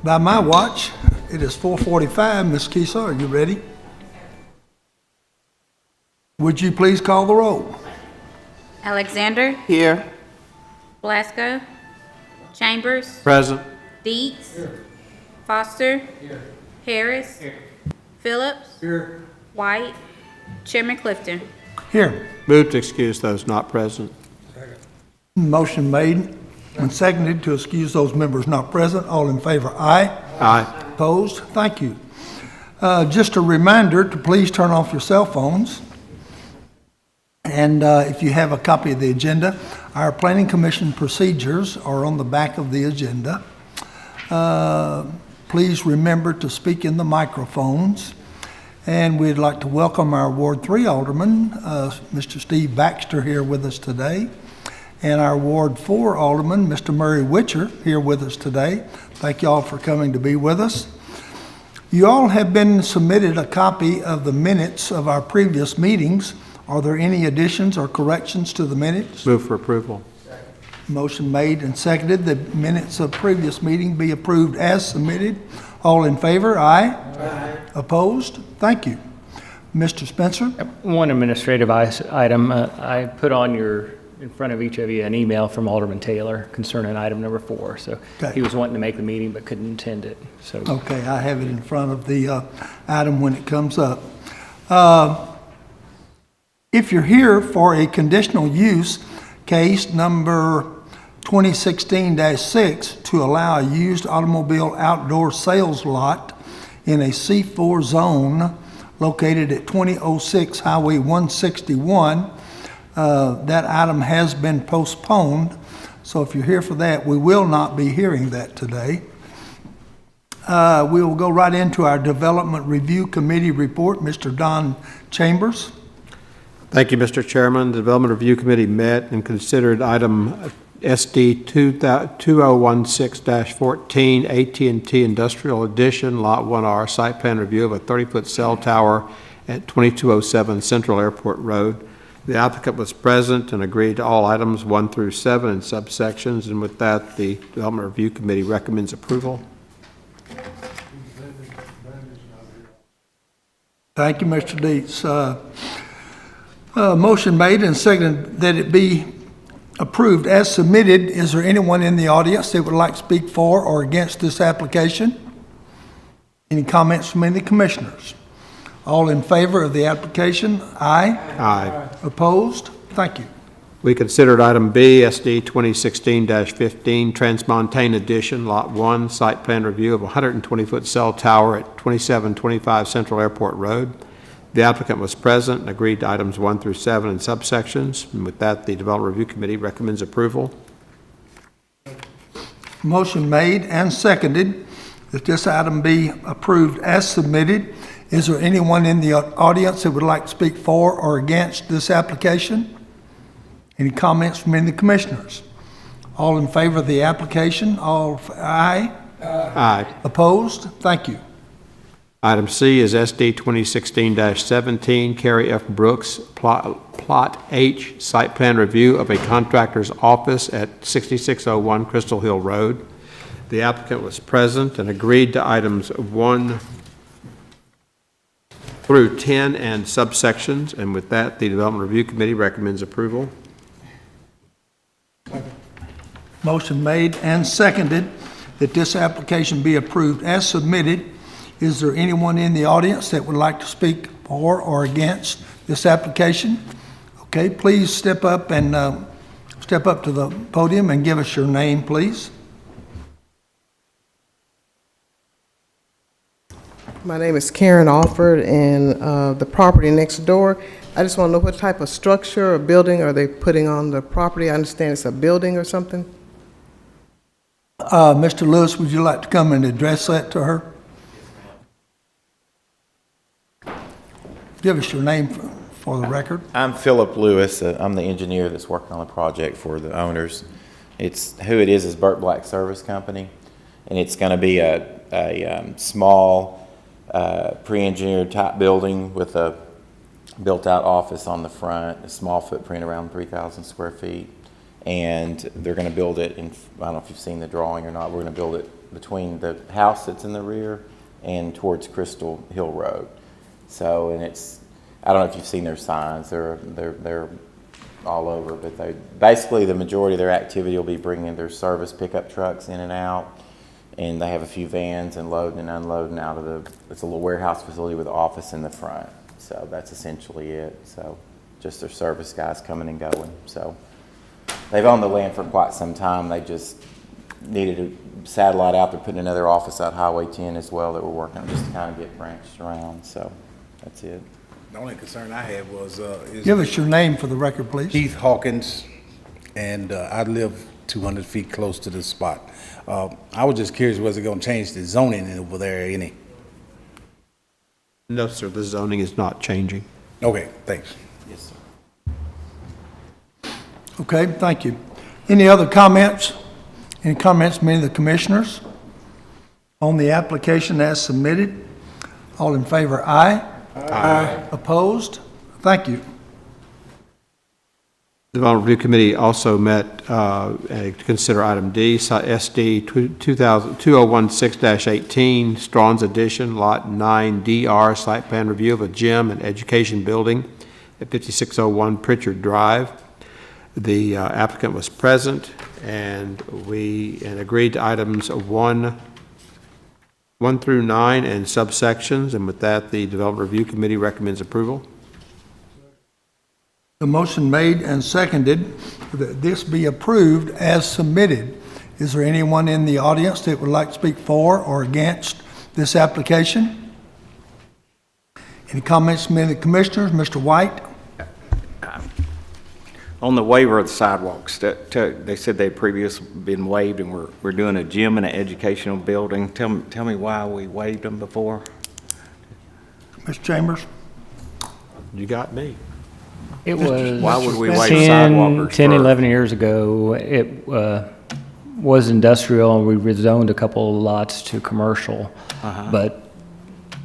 By my watch, it is 4:45. Ms. Kisa, are you ready? Would you please call the roll? Alexander, Here. Blasco, Chambers, Present. Deets, Foster, Harris, Phillips, White, Chairman Clifton. Here. Move to excuse those not present. Motion made and seconded to excuse those members not present. All in favor, aye. Aye. Opposed? Thank you. Just a reminder to please turn off your cell phones. And if you have a copy of the agenda, our Planning Commission procedures are on the back of the agenda. Please remember to speak in the microphones. And we'd like to welcome our Ward 3 Alderman, Mr. Steve Baxter, here with us today. And our Ward 4 Alderman, Mr. Murray Witcher, here with us today. Thank you all for coming to be with us. You all have been submitted a copy of the minutes of our previous meetings. Are there any additions or corrections to the minutes? Move for approval. Motion made and seconded. The minutes of previous meeting be approved as submitted. All in favor? Aye. Aye. Opposed? Thank you. Mr. Spencer? One administrative item. I put in front of each of you an email from Alderman Taylor concerning item number 4. So Okay. He was wanting to make the meeting but couldn't attend it. So Okay, I have it in front of the item when it comes up. If you're here for a conditional use case number 2016-6 to allow a used automobile outdoor sales lot in a C4 zone located at 2006 Highway 161, that item has been postponed. So if you're here for that, we will not be hearing that today. We will go right into our Development Review Committee report. Mr. Don Chambers. Thank you, Mr. Chairman. The Development Review Committee met and considered item SD 2016-14, AT&T Industrial Edition, Lot 1R, site plan review of a 30-foot cell tower at 2207 Central Airport Road. The applicant was present and agreed to all items 1 through 7 in subsections, and with that, the Development Review Committee recommends approval. Thank you, Mr. Dietz. Motion made and seconded that it be approved as submitted. Is there anyone in the audience that would like to speak for or against this application? Any comments from any commissioners? All in favor of the application? Aye. Aye. Opposed? Thank you. We considered item B, SD 2016-15, Transmontane Edition, Lot 1, site plan review of a 120-foot cell tower at 2725 Central Airport Road. The applicant was present and agreed to items 1 through 7 in subsections. And with that, the Development Review Committee recommends approval. Motion made and seconded that this item be approved as submitted. Is there anyone in the audience that would like to speak for or against this application? Any comments from any commissioners? All in favor of the application? All aye? Aye. Opposed? Thank you. Item C is SD 2016-17, Carrie F. Brooks, Plot H, site plan review of a contractor's office at 6601 Crystal Hill Road. The applicant was present and agreed to items 1 through 10 and subsections, and with that, the Development Review Committee recommends approval. Motion made and seconded that this application be approved as submitted. Is there anyone in the audience that would like to speak for or against this application? Okay, please step up and step up to the podium and give us your name, please. My name is Karen Alford, and the property next door, I just want to know what type of structure or building are they putting on the property? I understand it's a building or something. Mr. Lewis, would you like to come and address that to her? Give us your name for the record. I'm Philip Lewis. I'm the engineer that's working on the project for the owners. Who it is Burt Black Service Company, and it's going to be a small pre-engineered type building with a built-out office on the front, a small footprint around 3,000 square feet, and they're going to build it in, I don't know if you've seen the drawing or not, we're going to build it between the house that's in the rear and towards Crystal Hill Road. So, and it's, I don't know if you've seen their signs, they're all over, but they, basically the majority of their activity will be bringing their service pickup trucks in and out, and they have a few vans and loading and unloading out of the, it's a little warehouse facility with an office in the front. So that's essentially it. So just their service guys coming and going. So they've owned the land for quite some time. They just needed a satellite out. They're putting another office out Highway 10 as well that we're working on just to kind of get branched around. So that's it. The only concern I had was, is Give us your name for the record, please. Keith Hawkins, and I live 200 feet close to this spot. I was just curious, was it gonna change the zoning over there any? No, sir, the zoning is not changing. Okay, thanks. Yes, sir. Okay, thank you. Any other comments? Any comments from any of the commissioners on the application as submitted? All in favor, aye. Aye. Opposed? Thank you. The Development Review Committee also met to consider item D, SD 2016-18, Strawn's Addition, Lot 9DR, site plan review of a gym and education building at 5601 Pritchard Drive. The applicant was present, and we agreed to items 1 through 9 and subsections, and with that, the Development Review Committee recommends approval. The motion made and seconded that this be approved as submitted. Is there anyone in the audience that would like to speak for or against this application? Any comments from any of the commissioners? Mr. White? On the waiver of the sidewalks, they said they'd previously been waived, and we're doing a gym and an educational building. Tell me why we waived them before? Mr. Chambers? You got me. It was Why would we waive 10, sidewalkers 10, for- 11 years ago. It was industrial, and we rezoned a couple of lots to commercial. But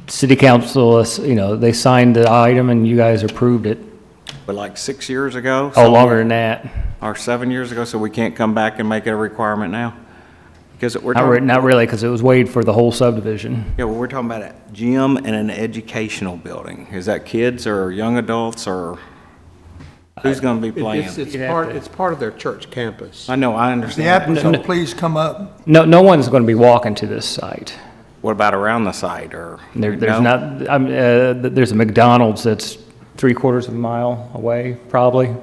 city council, they signed the item, and you guys approved it. But like 6 years ago? Oh, longer than that. Or 7 years ago, so we can't come back and make it a requirement now? Because we're talking... Not really, because it was waived for the whole subdivision. Yeah, well, we're talking about a gym and an educational building. Is that kids or young adults, or who's going to be playing? It's part of their church campus. I know, I The understand. applicant, please come up. No one's going to be walking to this site. What about around the site, or? There's no? not, there's a McDonald's that's 3/4 of a mile away, probably,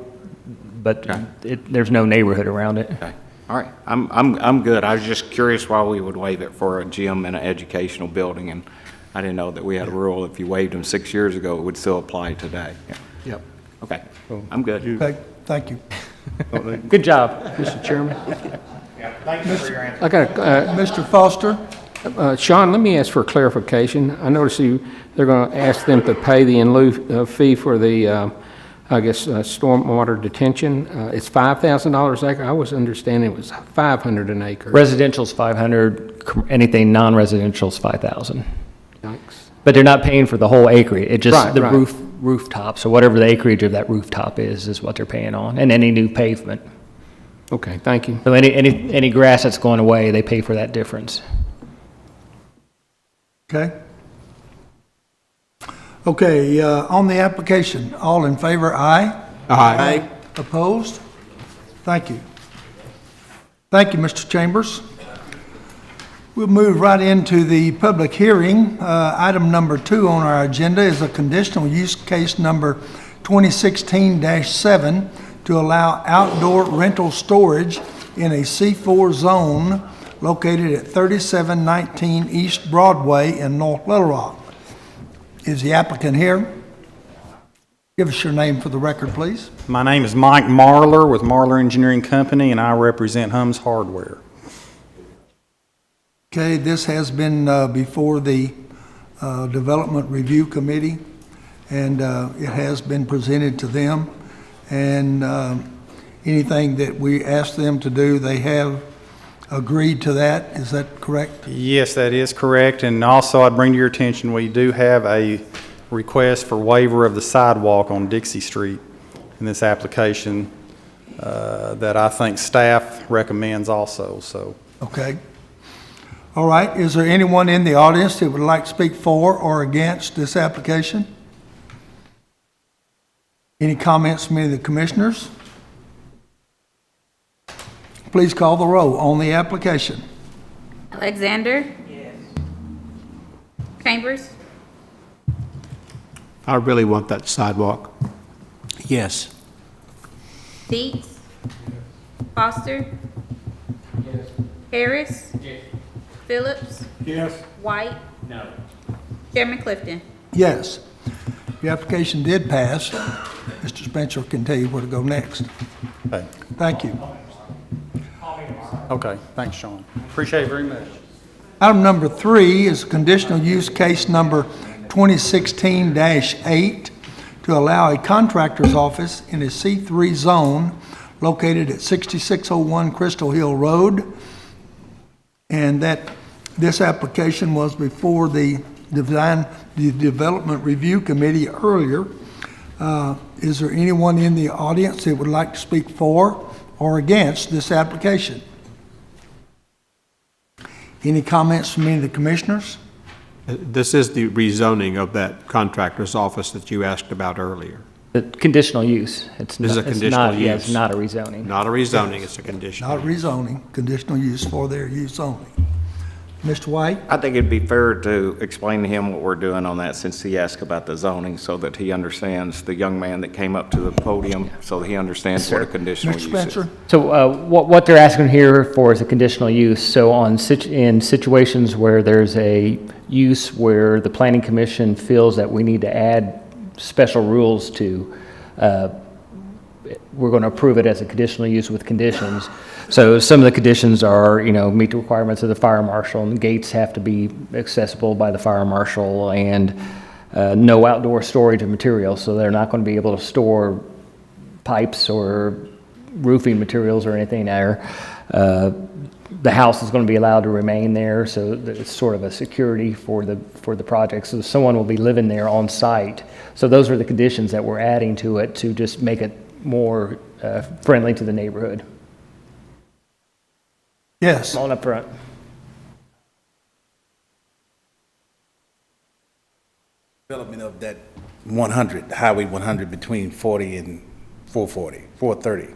but there's no neighborhood around it. Okay, all right, I'm good. I was just curious why we would waive it for a gym and an educational building, and I didn't know that we had a rule, if you waived them 6 years ago, it would still apply today. Yep. Okay, I'm good. Okay, thank you. Good job, Mr. Chairman. I got Mr. Foster? Sean, let me ask for clarification. I noticed they're going to ask them to pay the in lieu fee for the, stormwater detention. It's $5,000 an acre. I was understanding it was $500 an acre. Residential's 500, anything non-residential's 5,000. Thanks. But they're not paying for the whole acreage. It just, Right, the right. rooftop, so whatever the acreage of that rooftop is what they're paying on, and any new pavement. Okay, thank you. So any grass that's going away, they pay for that difference. Okay. Okay, on the application, all in favor, aye? Aye. Opposed? Thank you. Thank you, Mr. Chambers. We'll move right into the public hearing. Item number 2 on our agenda is a conditional use case number 2016-7 to allow outdoor rental storage in a C4 zone located at 3719 East Broadway in North Little Rock. Is the applicant here? Give us your name for the record, please. My name is Mike Marler with Marler Engineering Company, and I represent Hums Hardware. Okay, this has been before the Development Review Committee, and it has been presented to them. And anything that we asked them to do, they have agreed to that. Is that correct? Yes, that is correct, and also I'd bring to your attention, we do have a request for waiver of the sidewalk on Dixie Street in this application. that I think staff recommends also, so. Okay. All right, is there anyone in the audience that would like to speak for or against this application? Any comments from any of the commissioners? Please call the roll on the application. Alexander? Yes. Chambers? I really want that sidewalk. Yes. Deets? Foster? Yes. Harris? Yes. Phillips? Yes. White? No. Chairman Clifton? Yes. The application did pass. Mr. Spencer can tell you where to go next. Okay. Thank you. Okay, thanks, Sean. Appreciate it very much. Item number 3 is conditional use case number 2016-8 to allow a contractor's office in a C3 zone located at 6601 Crystal Hill Road. And this application was before the Development Review Committee earlier. Is there anyone in the audience that would like to speak for or against this application? Any comments from any of the commissioners? This is the rezoning of that contractor's office that you asked about earlier. The conditional use. It's This is a not- it's conditional not- yeah, it's use. not a rezoning. Not a rezoning, it's a conditional. Not rezoning, conditional use for their use only. Mr. White? I think it'd be fair to explain to him what we're doing on that since he asked about the zoning so that he understands, the young man that came up to the podium, so that he understands what a conditional Mr. use is. Spencer? So what they're asking here for is a conditional use. So in situations where there's a use where the planning commission feels that we need to add special rules to, we're going to approve it as a conditional use with conditions. So some of the conditions are, meet the requirements of the fire marshal, and the gates have to be accessible by the fire marshal, and no outdoor storage of materials. So they're not going to be able to store pipes or roofing materials or anything there. The house is going to be allowed to remain there, so that it's sort of a security for the project. So someone will be living there on site. So those are the conditions that we're adding to it to just make it more friendly to the neighborhood. Yes. On up front. Development of that 100, Highway 100 between 40 and 440, 430.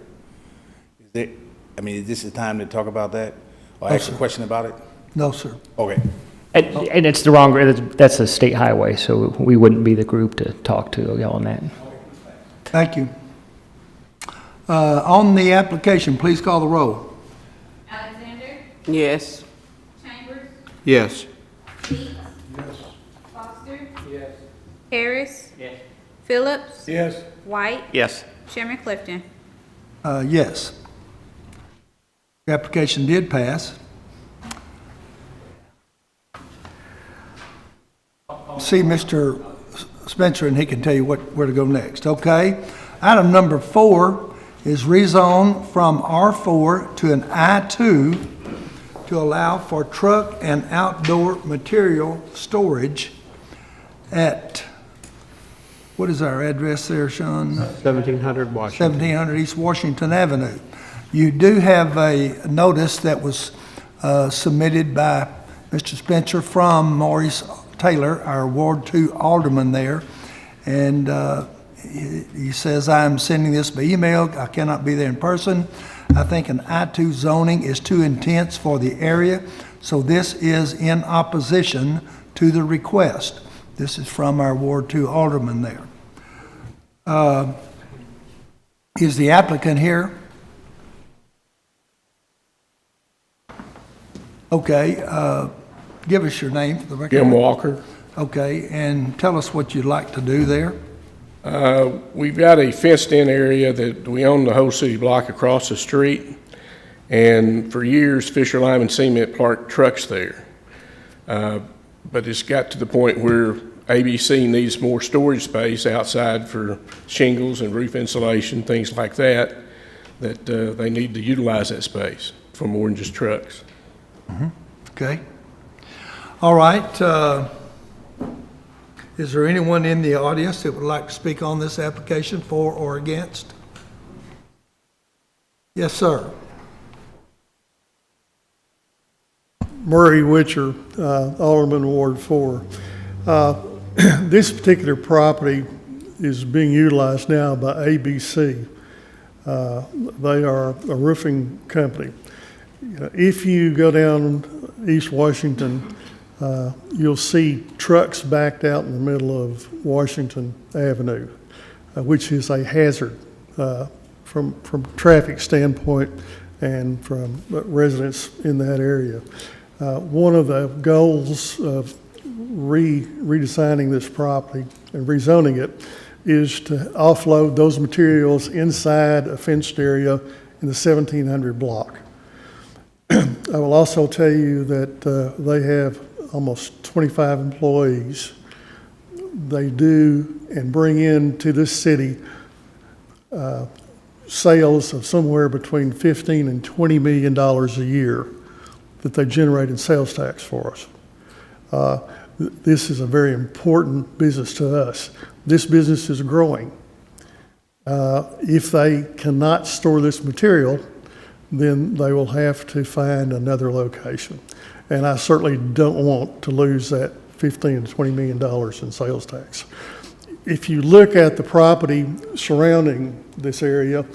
Is this the time to talk about that? Or ask a question about it? No, sir. Okay. And it's the wrong, that's a state highway, so we wouldn't be the group to talk to y'all on that. Thank you. On the application, please call the roll. Alexander? Yes. Chambers? Yes. Deets? Yes. Foster? Yes. Harris? Yes. Phillips? Yes. White? Yes. Chairman Clifton? Yes. The application did pass. See Mr. Spencer, and he can tell you where to go next. Okay. Item number 4 is rezone from R4 to an I2 to allow for truck and outdoor material storage at, what is our address there, Sean? 1700 Washington. 1700 East Washington Avenue. You do have a notice that was submitted by Mr. Spencer from Maurice Taylor, our Ward 2 alderman there, and he says, I'm sending this by email. I cannot be there in person. I think an I2 zoning is too intense for the area, so this is in opposition to the request. This is from our Ward 2 alderman there. Is the applicant here? Okay, give us your name for the record. Jim Walker. Okay, and tell us what you'd like to do there. We've got a fenced-in area that we own the whole city block across the street, and for years Fisher Lime and Cement parked trucks there. But it's got to the point where ABC needs more storage space outside for shingles and roof insulation, things like that, that they need to utilize that space for more than just trucks. Okay. All right. Is there anyone in the audience that would like to speak on this application for or against? Yes, sir. Murray Witcher, Alderman Ward 4. This particular property is being utilized now by ABC. They are a roofing company. If you go down East Washington, you'll see trucks backed out in the middle of Washington Avenue, which is a hazard from traffic standpoint and from residents in that area. One of the goals of redesigning this property and rezoning it is to offload those materials inside a fenced area in the 1700 block. I will also tell you that they have almost 25 employees. They do and bring into this city sales of somewhere between $15 and $20 million a year that they generate in sales tax for us. This is a very important business to us. This business is growing. If they cannot store this material, then they will have to find another location. And I certainly don't want to lose that $15 to $20 million in sales tax. If you look at the property surrounding this area,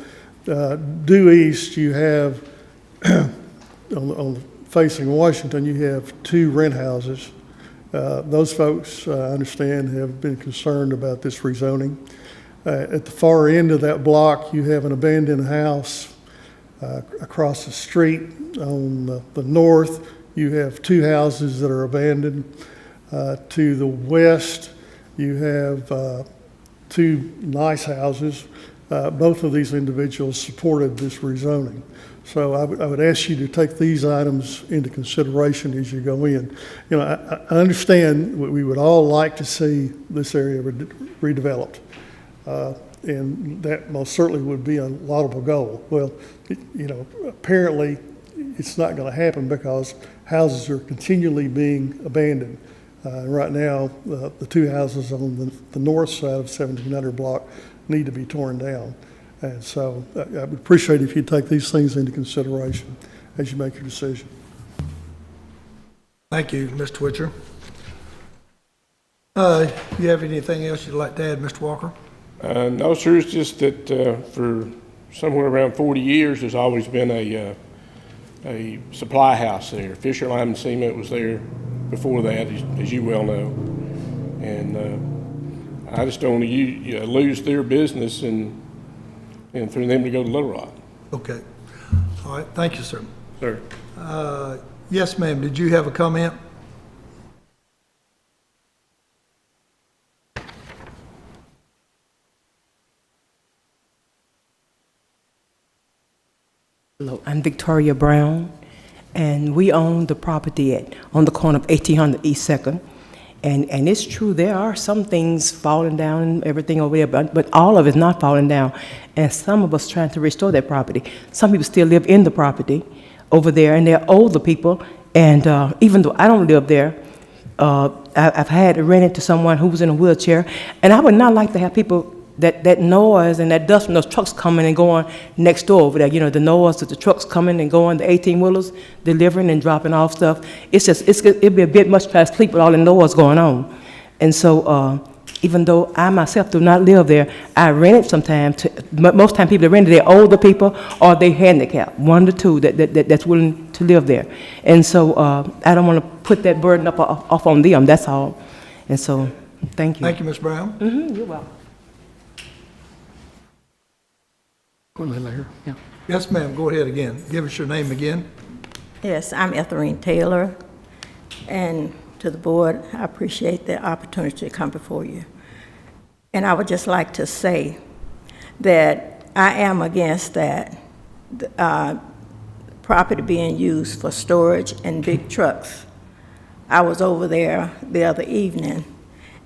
due east, you have, facing Washington, you have 2 rent houses. Those folks, I understand, have been concerned about this rezoning. At the far end of that block, you have an abandoned house. Across the street on the north, you have 2 houses that are abandoned. To the west, you have 2 nice houses. Both of these individuals supported this rezoning. So I would ask you to take these items into consideration as you go in. I understand we would all like to see this area redeveloped. And that most certainly would be a laudable goal. Well, apparently it's not going to happen because houses are continually being abandoned. Right now, the 2 houses on the north side of 1700 block need to be torn down. And so I would appreciate if you take these things into consideration as you make your decision. Thank you, Mr. Witcher. You have anything else you'd like to add, Mr. Walker? No, sir, it's just that for somewhere around 40 years, there's always been a supply house there. Fisher Lime and Cement was there before that, as you well know. And I just don't want to lose their business and for them to go to Little Rock. Okay. All right, thank you, sir. Sir. Yes, ma'am, did you have a comment? Hello, I'm Victoria Brown, and we own the property on the corner of 1800 East 2nd. And it's true, there are some things falling down and everything over there, but all of it's not falling down. And some of us trying to restore that property. Some people still live in the property over there, and they're older people. And even though I don't live there, I've had to rent it to someone who was in a wheelchair. And I would not like to have people, that noise and that dust from those trucks coming and going next door over there. The noise of the trucks coming and going, the 18-wheelers delivering and dropping off stuff. It'd be a bit much to sleep with all the noise going on. And so even though I myself do not live there, I rent it sometimes. Most time people that rent it, they're older people or they handicapped, 1 to 2 that's willing to live there. And so I don't want to put that burden off on them, that's all. And so, thank you. Thank you, Ms. Brown. You're welcome. Go a little later, yeah. Yes, ma'am, go ahead again. Give us your name again. Yes, I'm Ethelene Taylor, and to the board, I appreciate the opportunity to come before you. And I would just like to say that I am against that property being used for storage and big trucks. I was over there the other evening,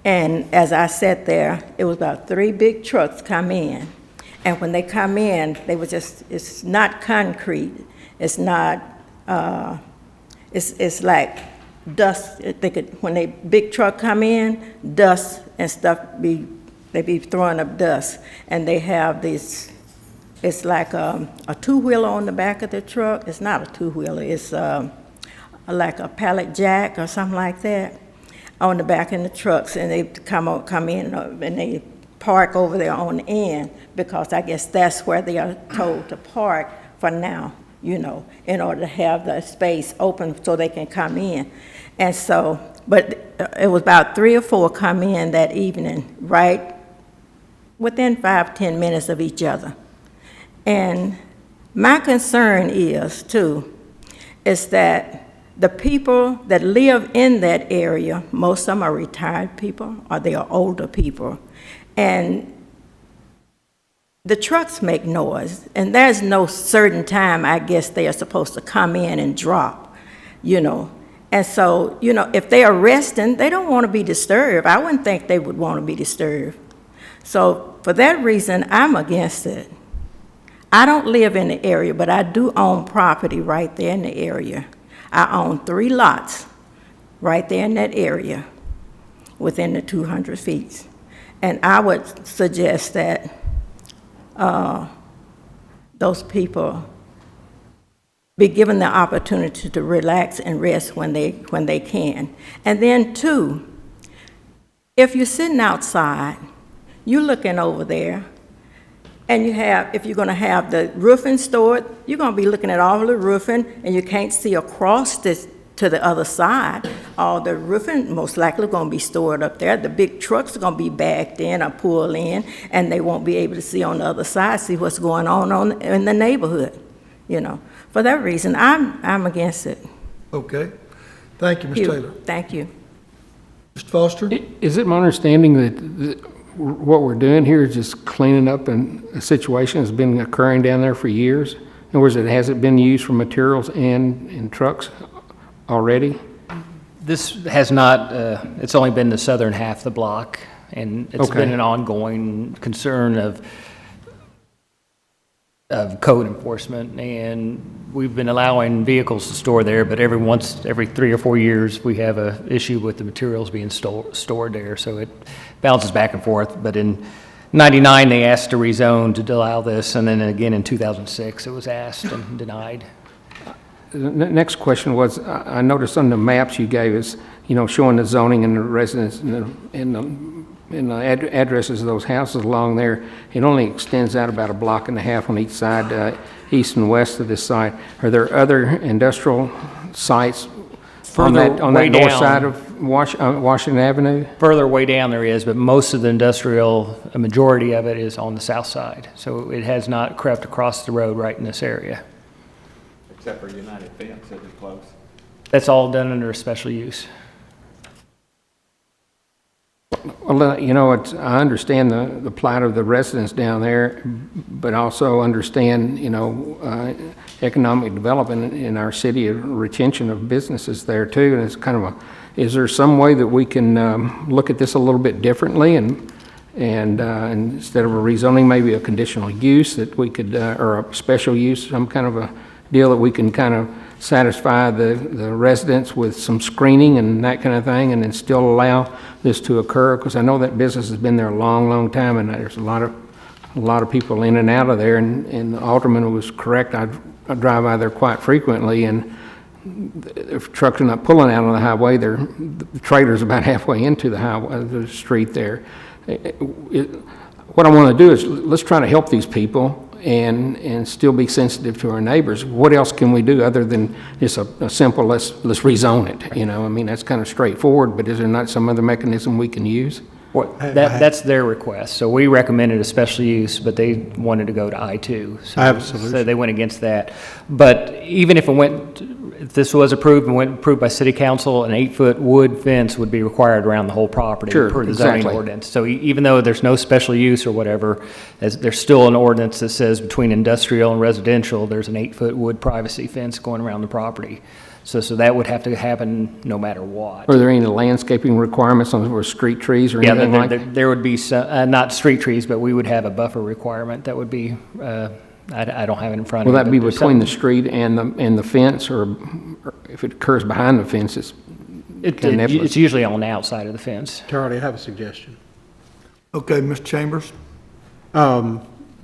and as I sat there, it was about 3 big trucks come in. And when they come in, they were just, it's not concrete. It's not, it's like dust. When they big truck come in, dust and stuff they be throwing up dust. And they have these It's like a two-wheeler on the back of the truck. It's not a two-wheeler, it's like a pallet jack or something like that on the back of the trucks, and they come in and they park over there on the end, because I guess that's where they are told to park for now, you know, in order to have the space open so they can come in. And so, but it was about 3 or 4 come in that evening, right within 5-10 minutes of each other. And my concern is, too, is that the people that live in that area, most of them are retired people or they are older people. And the trucks make noise, and there's no certain time, I guess, they are supposed to come in and drop, you know. And so, you know, if they are resting, they don't want to be disturbed. I wouldn't think they would want to be disturbed. So for that reason, I'm against it. I don't live in the area, but I do own property right there in the area. I own 3 lots right there in that area within the 200 feet. And I would suggest that those people be given the opportunity to relax and rest when they can. And then 2, if you're sitting outside, you're looking over there, and if you're going to have the roofing stored, you're going to be looking at all the roofing, and you can't see across this to the other side. All the roofing most likely going to be stored up there. The big trucks are going to be backed in or pulled in, and they won't be able to see on the other side, see what's going on in the neighborhood, you know. For that reason, I'm against it. Okay. Thank you, Ms. Taylor. Thank you. Mr. Foster? Is it my understanding that what we're doing here is just cleaning up a situation that's been occurring down there for years? In other words, has it been used for materials and in trucks already? This has not, it's only been the southern half of the block, and it's Okay. been an ongoing concern of code enforcement, and we've been allowing vehicles to store there, but every 3 or 4 years, we have a issue with the materials being stored there, so it bounces back and forth. But in '99, they asked to rezone to allow this, and then again in 2006, it was asked and denied. The next question was, I noticed on the maps you gave us, you know, showing the zoning and the residents and the addresses of those houses along there, it only extends out about 1.5 blocks on each side, east and west of this site. Are there other industrial sites on that way north down. side of Washington Avenue? Further way down there is, but most of the industrial, a majority of it is on the south side. So it has not crept across the road right in this area. Except for United Fence, is it close? That's all done under a special use. Well, you know, I understand the plight of the residents down there, but also understand, you know, economic development in our city, retention of businesses there too. And it's kind of is there some way that we can look at this a little bit differently and instead of a rezoning, maybe a conditional use that we could, or a special use, some kind of a deal that we can kind of satisfy the residents with some screening and that kind of thing, and then still allow this to occur? Because I know that business has been there a long, long time, and there's a lot of people in and out of there. And the alderman was correct. I drive by there quite frequently, and if trucks are not pulling out on the highway, the trailer's about halfway into the street there. What I want to do is let's try to help these people and still be sensitive to our neighbors. What else can we do other than just a simple let's rezone it? You know, I mean, that's kind of straightforward, but is there not some other mechanism we can use? That's their request. So we recommended a special use, but they wanted to go to I-2. So, I have a solution. So they went against that. But even if this was approved and went approved by city council, an 8-foot wood fence would be required around the whole property Sure, per the zoning exactly. ordinance. So even though there's no special use or whatever, there's still an ordinance that says between industrial and residential, there's an 8-foot wood privacy fence going around the property. So that would have to happen no matter what. Are there any landscaping requirements on street trees or anything like that? There would be some, not street trees, but we would have a buffer requirement that would be, I don't have it in front of Will me. that be but there's between the something- street and the fence, or if it occurs behind the fence, It's usually on the outside of the the Charlie, I have a suggestion. Okay, Mr. Chambers?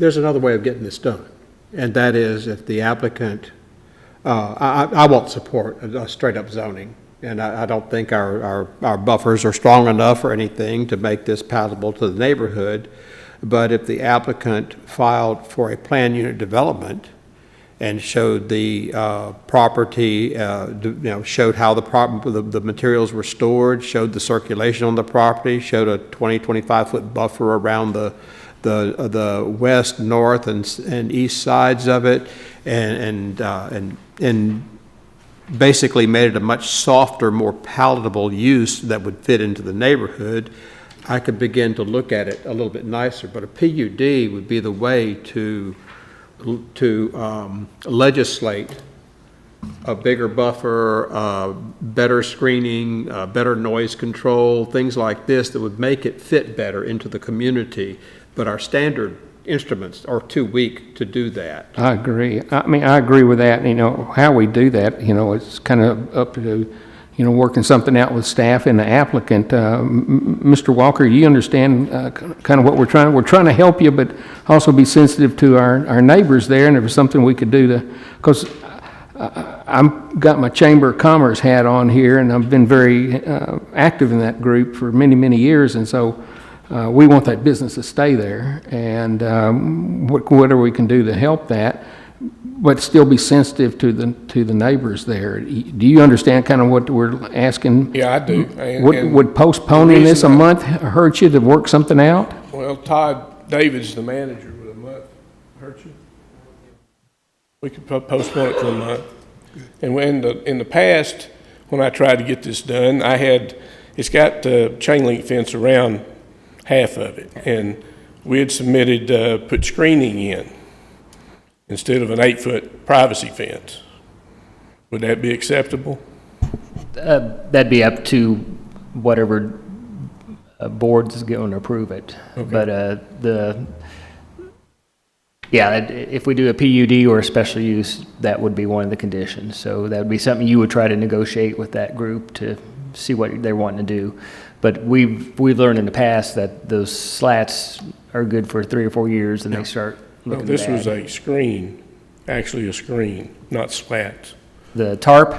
there's another way of getting this done, and that is if the applicant, I won't support a straight-up zoning, and I don't think our buffers are strong enough or anything to make this palatable to the neighborhood, but if the applicant filed for a planned unit development and showed the property, showed how the materials were stored, showed the circulation on the property, showed a 25-foot buffer around the west, north, and east sides of it, and basically made it a much softer, more palatable use that would fit into the neighborhood, I could begin to look at it a little bit nicer. But a PUD would be the way to legislate a bigger buffer, better screening, better noise control, things like this that would make it fit better into the community. But our standard instruments are too weak to do that. I agree. I mean, I agree with that. You know, how we do that, you know, it's kind of up to, you know, working something out with staff and the applicant. Mr. Walker, you understand kind of what we're trying to help you, but also be sensitive to our neighbors there, and if there's something we could do to, because I've got my Chamber of Commerce hat on here, and I've been very active in that group for many, many years, and so we want that business to stay there, and whatever we can do to help that, but still be sensitive to the neighbors there. Do you understand kind of what we're asking? Yeah, I do. Would postponing this a month hurt you to work something out? Well, Todd David's the manager. Would a month hurt you? We could postpone it for a month. And in the past, when I tried to get this done, it's got chain link fence around half of it, and we had submitted put screening in instead of an 8-foot privacy fence. Would that be acceptable? That'd be up to whatever board's going to approve it. Okay. But if we do a PUD or a special use, that would be one of the conditions. So that would be something you would try to negotiate with that group to see what they're wanting to do. But we've learned in the past that those slats are good for 3 or 4 years, and they start looking This bad. was a screen, actually a screen, not slats. The tarp?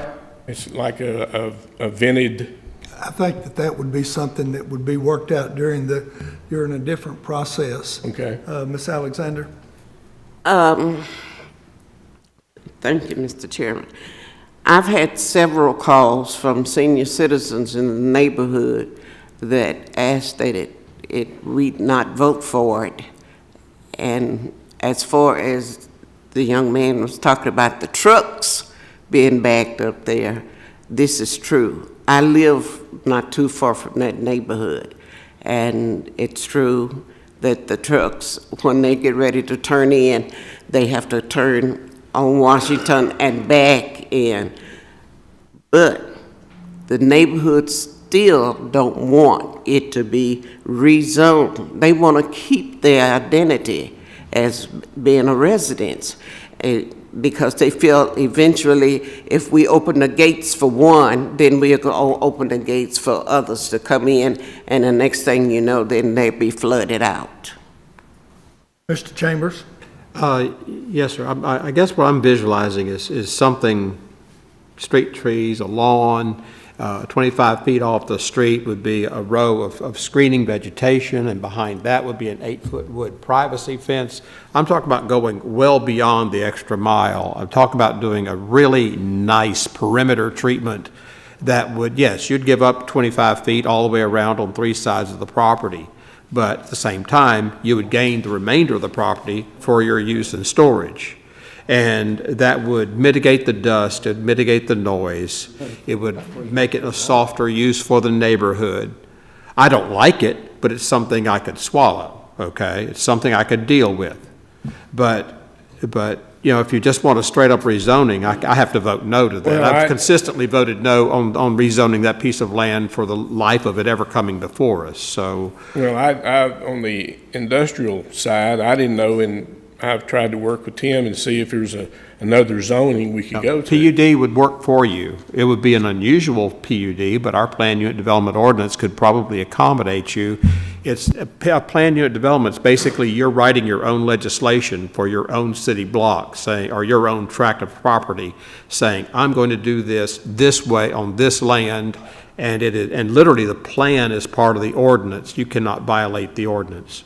It's like a vented. I think that would be something that would be worked out during a different process. Okay. Ms. Alexander? Thank you, Mr. Chairman. I've had several calls from senior citizens in the neighborhood that asked that we not vote for it. And as far as the young man was talking about the trucks being backed up there, this is true. I live not too far from that neighborhood, and it's true that the trucks, when they get ready to turn in, they have to turn on Washington and back in. But the neighborhood still don't want it to be rezoned. They want to keep their identity as being a residence, because they feel eventually if we open the gates for one, then we're going to open the gates for others to come in, and the next thing you know, then they'll be flooded out. Mr. Chambers? Yes, sir. I guess what I'm visualizing is something, street trees, a lawn, 25 feet off the street would be a row of screening vegetation, and behind that would be an 8-foot wood privacy fence. I'm talking about going well beyond the extra mile. I'm talking about doing a really nice perimeter treatment that would, yes, you'd give up 25 feet all the way around on 3 sides of the property, but at the same time, you would gain the remainder of the property for your use and storage. And that would mitigate the dust, it would mitigate the noise, it would make it a softer use for the neighborhood. I don't like it, but it's something I could swallow, okay? It's something I could deal with. But you know, if you just want a straight-up rezoning, I have to vote no to that. Well, I've consistently voted no on rezoning that piece of land for the life of it ever coming before us, so. Well, I on the industrial side, I didn't know, and I've tried to work with Tim and see if there's another zoning we could go to. PUD would work for you. It would be an unusual PUD, but our planned unit development ordinance could probably accommodate you It's a planned unit development. It's basically you're writing your own legislation for your own city block, saying, or your own tract of property, saying, I'm going to do this way on this land, and and literally the plan is part of the ordinance. You cannot violate the ordinance.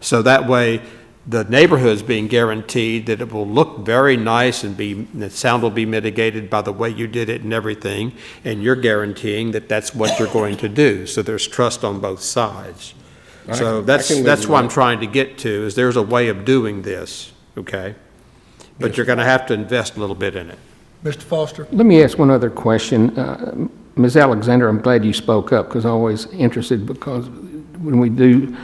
So that way, the neighborhood's being guaranteed that it will look very nice and the sound will be mitigated by the way you did it and everything, and you're guaranteeing that that's what you're going to do. So there's trust on both sides. So that's what I'm trying to get to, is there's a way of doing this, okay? But you're going to have to invest a little bit in it. Mr. Foster? Let me ask one other question. Ms. Alexander, I'm glad you spoke up, because I'm always interested, because when we do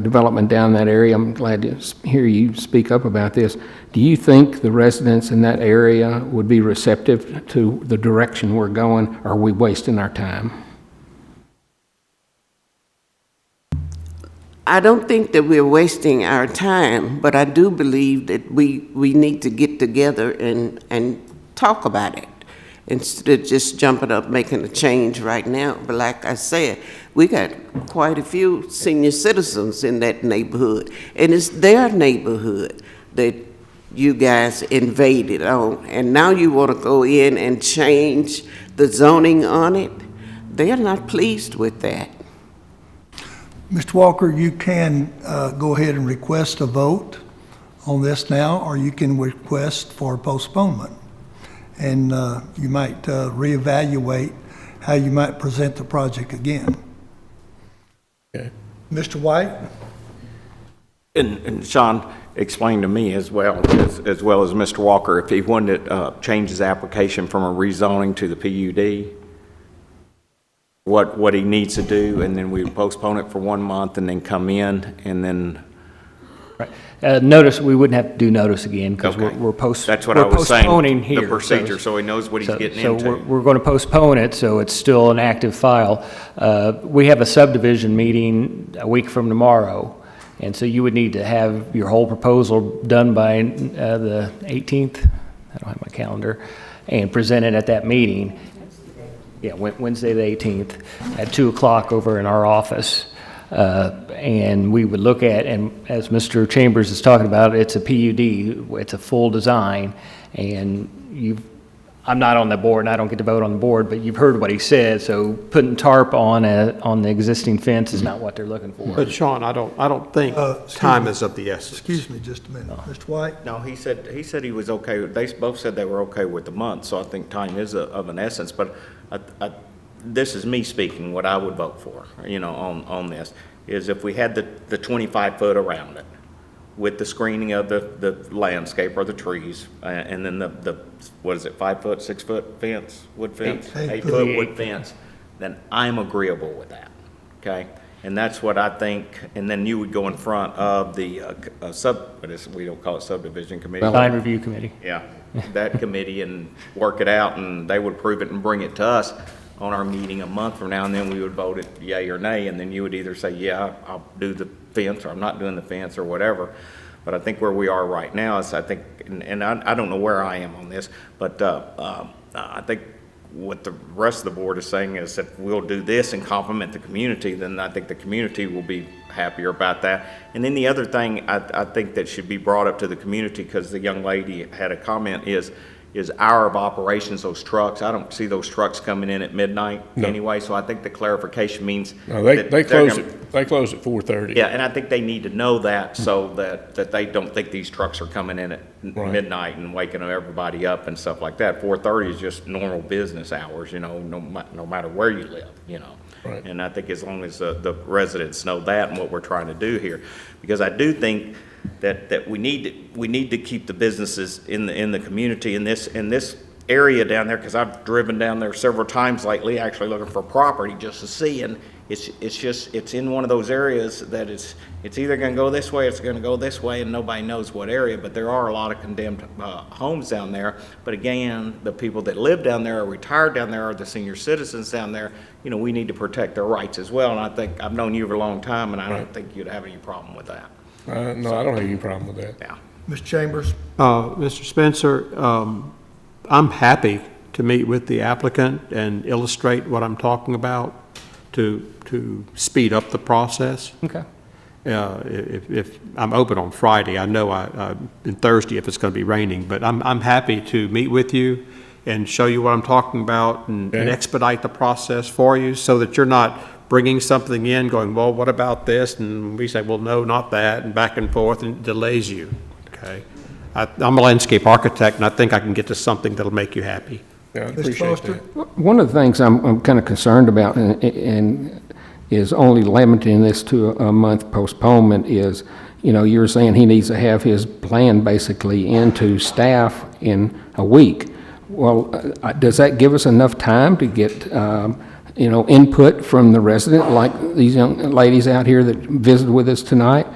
development down that area, I'm glad to hear you speak up about this. Do you think the residents in that area would be receptive to the direction we're going, or are we wasting our time? I don't think that we're wasting our time, but I do believe that we need to get together and talk about it instead of just jumping up, making a change right now. But like I said, we got quite a few senior citizens in that neighborhood, and it's their neighborhood that you guys invaded on, and now you want to go in and change the zoning on it. They're not pleased with that. Mr. Walker, you can go ahead and request a vote on this now, or you can request for postponement. And you might reevaluate how you might present the project again. Okay. Mr. White? And Sean explained to me as well as Mr. Walker, if he wanted to change his application from a rezoning to the PUD, what he needs to do, and then we postpone it for 1 month and then come in and then. Right. Notice, we wouldn't have to do notice again because Okay. we're postponing That's what I was saying, here. the procedure, so he knows what he's getting into. So we're going to postpone it, so it's still an active file. We have a subdivision meeting a week from tomorrow, and so you would need to have your whole proposal done by the 18th. I don't have my calendar, and present it at that meeting. Yeah, Wednesday the 18th at 2 o'clock over in our office. And we would look at, and as Mr. Chambers is talking about, it's a PUD, it's a full design, and I'm not on the board, and I don't get to vote on the board, but you've heard what he said, so putting tarp on the existing fence is not what they're looking for. But Sean, I don't think time is of the essence. Excuse me just a minute. Mr. White? No, he said he was okay. They both said they were okay with the month, so I think time is of an essence. But this is me speaking, what I would vote for, on this, is if we had the 25-foot around it with the screening of the landscape or the trees, and then the 5-foot, 6-foot fence, wood fence, 8-foot wood fence, then I'm agreeable with that, okay? And that's what I think, and then you would go in front of the we don't call it subdivision committee. Design Review Committee. Yeah, that committee, and work it out, and they would approve it and bring it to us on our meeting a month from now, and then we would vote it yay or nay, and then you would either say, yeah, I'll do the fence, or I'm not doing the fence, or whatever. But I think where we are right now is, I think, and I don't know where I am on this, but I think what the rest of the board is saying is that we'll do this and complement the community, then I think the community will be happier about that. And then the other thing I think that should be brought up to the community, because the young lady had a comment, is hour of operations, those trucks. I don't see those trucks coming in at midnight anyway, so I think the clarification means No, they close at 4:30. Yeah, and I think they need to know that, so that they don't think these trucks are coming in at midnight and waking everybody up and stuff like that. 4:30 is just normal business hours, no matter where you live, Right. And I think as long as the residents know that and what we're trying to do here, because I do think that we need to keep the businesses in the community in this area down there, because I've driven down there several times lately, actually looking for property just to see, and it's in one of those areas that it's either going to go this way, or it's going to go this way, and nobody knows what area. But there are a lot of condemned homes down there. But again, the people that live down there, are retired down there, or the senior citizens down there, we need to protect their rights as well. And I think I've known you for a long time, and I don't think you'd have any problem with that. No, I don't have any problem with that. Yeah. Ms. Chambers? Mr. Spencer, I'm happy to meet with the applicant and illustrate what I'm talking about. to speed up the process. Okay. If I'm open on Friday, I know and Thursday if it's going to be raining, but I'm happy to meet with you and show you what I'm talking about and expedite the process for you so that you're not bringing something in going, well, what about this? And we say, well, no, not that, and back and forth, and it delays you, okay? I'm a landscape architect, and I think I can get to something that'll make you happy. Yeah, I Mr. appreciate Foster? that. One of the things I'm kind of concerned about and is only limiting this to a month postponement is, you know, you're saying he needs to have his plan basically into staff in a week. Well, does that give us enough time to get, you know, input from the resident, like these young ladies out here that visited with us tonight?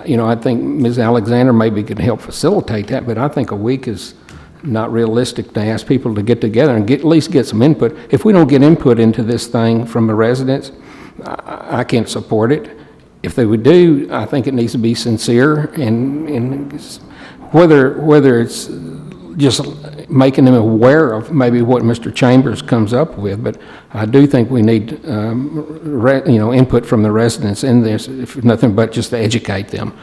You know, I think Ms. Alexander maybe could help facilitate that, but I think a week is not realistic to ask people to get together and at least get some input. If we don't get input into this thing from the residents, I can't support it. If they would do, I think it needs to be sincere and whether it's just making them aware of maybe what Mr. Chambers comes up with, but I do think we need, you know, input from the residents in this, if nothing but just to educate them.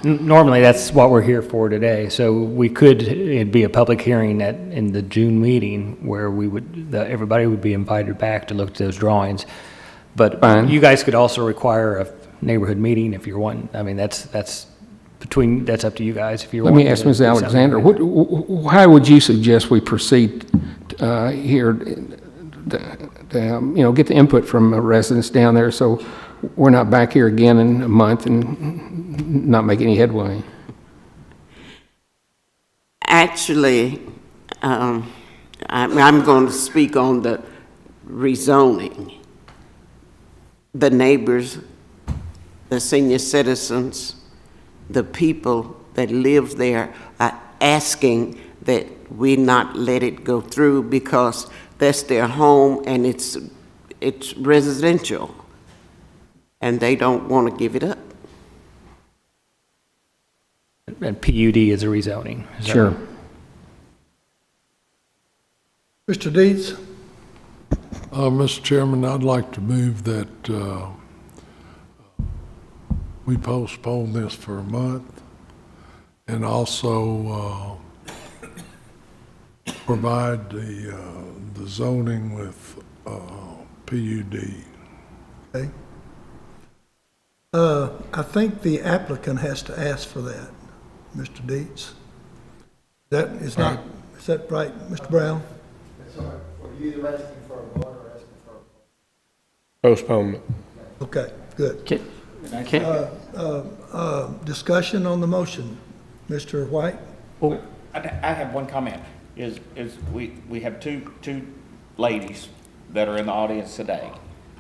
Normally, that's what we're here for today, so we could, it'd be a public hearing in the June meeting where everybody would be invited back to look at those drawings. But Fine. you guys could also require a neighborhood meeting if you're wanting, I mean, that's up to you guys if you're Let wanting. me ask to Ms. do something. Alexander, how would you suggest we proceed here to, you know, get the input from the residents down there so we're not back here again in a month and not make any headway? Actually, I'm going to speak on the rezoning. The neighbors, the senior citizens, the people that live there are asking that we not let it go through because that's their home and it's residential, and they don't want to give it up. And PUD is a rezoning. Is that Sure. right? Mr. Dietz? Mr. Chairman, I'd like to move that we postpone this for a month and also provide the zoning with PUD. Okay. I think the applicant has to ask for that, Mr. Dietz. Is that right, Mr. Brown? That's all right. Were you asking for a vote or asking for a Postponement. Okay, good. Okay. Discussion on the motion. Mr. White? Well, I have one comment, is we have two ladies that are in the audience today,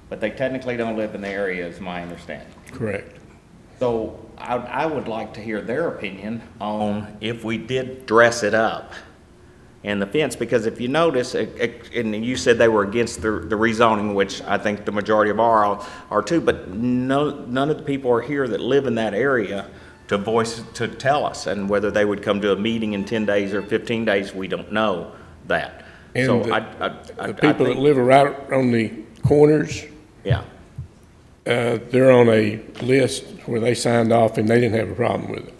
but they technically don't live in the area, is my understanding. Correct. So I would like to hear their opinion on if we did dress it up and the fence, because if you notice, and you said they were against the rezoning, which I think the majority of are too, but none of the people are here that live in that area to tell us, and whether they would come to a meeting in 10 days or 15 days, we don't know that. And So the people that live right on the corners, yeah. they're on a list where they signed off and they didn't have a problem with it.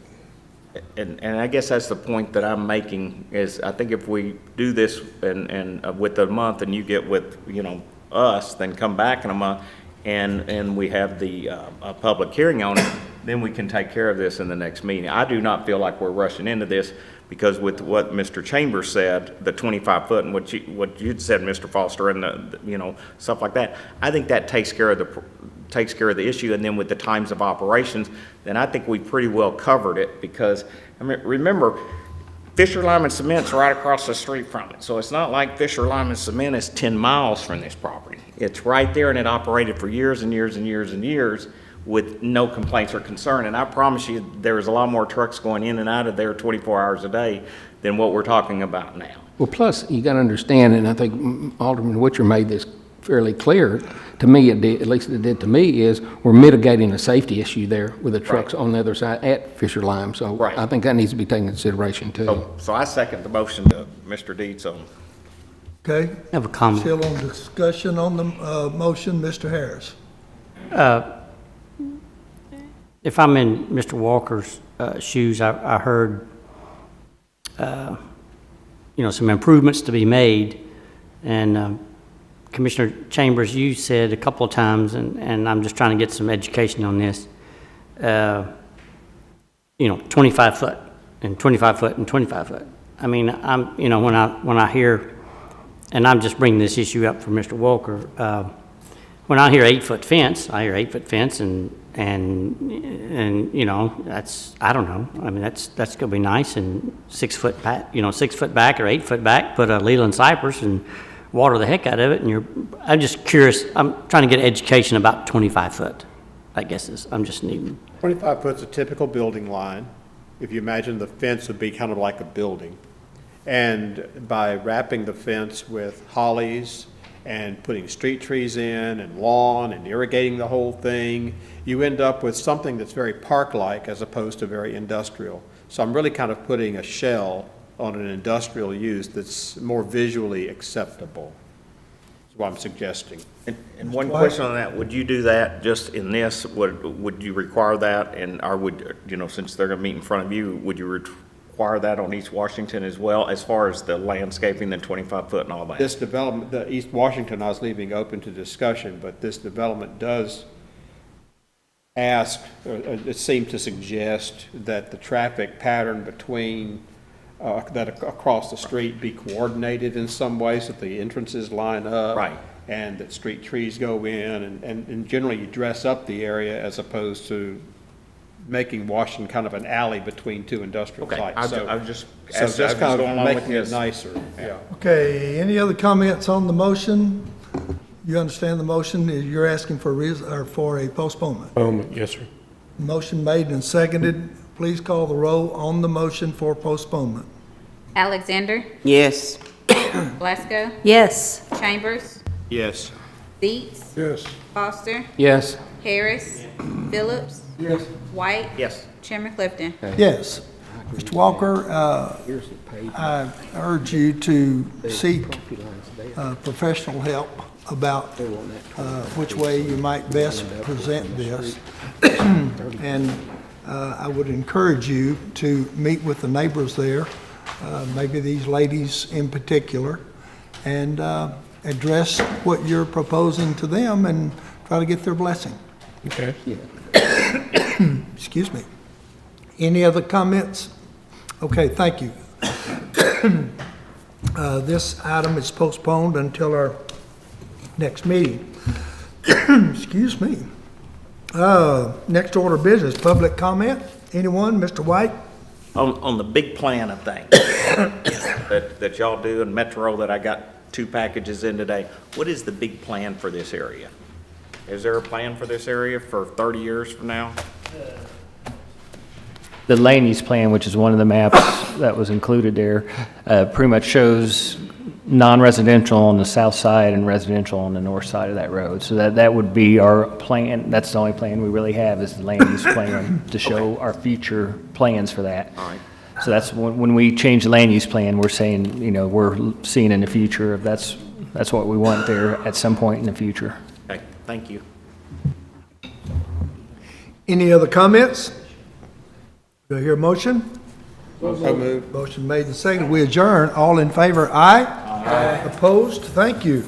And I guess that's the point that I'm making, is I think if we do this and with a month and you get with, us, then come back in a month and we have the a public hearing on it, then we can take care of this in the next meeting. I do not feel like we're rushing into this, because with what Mr. Chambers said, the 25 foot and what you'd said, Mr. Foster, and the stuff like that, I think that takes care of the issue. And then with the times of operations, then I think we pretty well covered it, because remember, Fisher Lime and Cement's right across the street from it. So it's not like Fisher Lime and Cement is 10 miles from this property. It's right there, and it operated for years and years and years and years with no complaints or concern. And I promise you, there's a lot more trucks going in and out of there 24 hours a day than what we're talking about now. Well, plus, you got to understand, and I think Alderman Witcher made this fairly clear, to me, it did, at least it did to me, is we're mitigating a safety issue there with the trucks on the other side at Fisher Lime. So Right. I think that needs to be taken into consideration too. So I second the motion to Mr. Dietz on. Okay? I have a comment. Still on discussion on the motion, Mr. Harris. If I'm in Mr. Walker's shoes, I heard, some improvements to be made. And Commissioner Chambers, you said a couple of times, and I'm just trying to get some education on this, 25 foot and 25 foot and 25 foot. I mean, when I hear, and I'm just bringing this issue up for Mr. Walker, when I hear 8-foot fence, I hear 8-foot fence and that's, I don't know. I mean, that's going to be nice, and 6 foot back, 6 foot back or 8 foot back, put a Leland cypress and water the heck out of it. And I'm just curious. I'm trying to get education about 25 foot, I guess I'm just needing. 25 foot's a typical building line. If you imagine the fence would be kind of like a building. And by wrapping the fence with hollies and putting street trees in and lawn and irrigating the whole thing, you end up with something that's very park-like as opposed to very industrial. So I'm really kind of putting a shell on an industrial use that's more visually acceptable. That's what I'm suggesting. And one question on that, would you do that just in this? Would you require that? And or would, since they're going to meet in front of you, would you require that on East Washington as well, as far as the landscaping, the 25 foot and all that? This development, the East Washington, I was leaving open to discussion, but this development does ask, or it seemed to suggest that the traffic pattern between, that across the street be coordinated in some way so that the entrances line up. Right. And that street trees go in, and generally you dress up the area as opposed to making Washington kind of an alley between two industrial sites. I was just Just kind of making it nicer. Yeah. Okay, any other comments on the motion? You understand the motion? You're asking for a postponement. Yes, sir. Motion made and seconded. Please call the roll on the motion for postponement. Alexander, Yes. Blasco, Yes. Chambers, Yes. Dietz, Yes. Foster, Yes. Harris, Phillips, Yes. White, Yes. Chairman Clifton. Yes. Mr. Walker, I urge you to seek professional help about which way you might best present this. And I would encourage you to meet with the neighbors there, maybe these ladies in particular, and address what you're proposing to them and try to get their blessing. Okay. Excuse me. Any other comments? Okay, thank you. This item is postponed until our next meeting. Excuse me. Next order of business, public comment. Anyone? Mr. White? On the big plan of things that y'all do in Metro that I got 2 packages in today, what is the big plan for this area? Is there a plan for this area for 30 years from now? The land use plan, which is one of the maps that was included there, pretty much shows non-residential on the south side and residential on the north side of that road. So that would be our plan. That's the only plan we really have, is the land use plan to show our future plans for that. All right. So that's when we change the land use plan, we're saying, we're seeing in the future if that's what we want there at some point in the future. Okay, thank you. Any other comments? Do I hear a motion? So moved. Motion made and seconded. We adjourn. All in favor, aye. Aye. Opposed? Thank you.